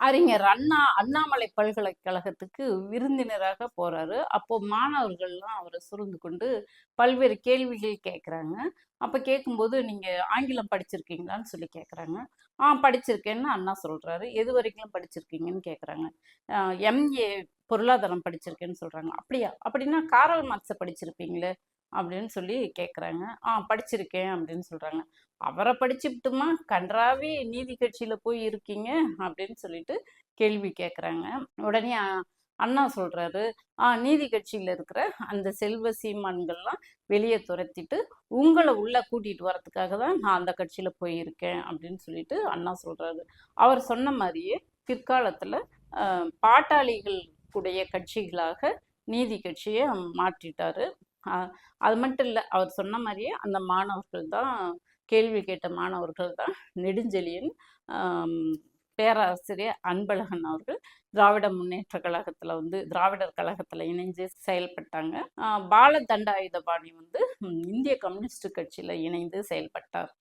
அறிஞர் அண்ணாமலை பல்கலைக்கழகத்துக்கு விருந்தினராக போறாரு. அப்போ மாணவர்கள்லாம் அவரை சூழ்ந்து கொண்டு பல்வேறு கேள்விகள் கேட்குறாங்க. அப்போ கேட்கும்போது நீங்க ஆங்கிலம் படிச்சிருக்கீங்களான்னு சொல்லி கேட்குறாங்க. படிச்சிருக்கேன்னு அண்ணா சொல்றாரு. எது வரைக்கும் படிச்சிருக்கீங்கன்னு கேட்குறாங்க. எம்ஏ பொருளாதாரம் படிச்சிருக்கேன்னு சொல்றாங்க. அப்படியா? அப்படின்னா காரல் மார்க்ஸை படிச்சிருப்பீங்களே அப்படின்னு சொல்லி கேட்குறாங்க. படிச்சிருக்கேன் அப்படின்னு சொல்றாங்க. அவரை படிச்சுட்டுமா கன்றாவி நீதி கட்சியில போய் இருக்கீங்க அப்படின்னு சொல்லிட்டு கேள்வி கேட்குறாங்க. உடனே அண்ணா சொல்றாரு, நீதி கட்சியில இருக்கிற அந்த செல்வ சீமான்கள்லாம் வெளியே துரத்திட்டு உங்களை உள்ள கூட்டிட்டு வரதுக்காக தான் நான் அந்த கட்சியில போயிருக்கேன் அப்படின்னு சொல்லிட்டு அண்ணா சொல்றாரு. அவர் சொன்ன மாதிரியே பிற்காலத்துல பாட்டாளிகள் கூடிய கட்சிகளாக நீதி கட்சியை மாற்றிட்டாரு. அது மட்டும் இல்லை, அவர் சொன்ன மாதிரியே அந்த மாணவர்கள் தான், கேள்வி கேட்ட மாணவர்கள் தான் நெடுஞ்செழியன், பேராசிரியர் அன்பழகன் அவர்கள் திராவிட முன்னேற்ற கழகத்தில் திராவிடர் கழகத்தில் இணைஞ்சு செயல்பட்டாங்க. பால தண்டாயுதபாணி இந்திய கம்யூனிஸ்ட் கட்சியில் இணைந்து செயல்பட்டார்.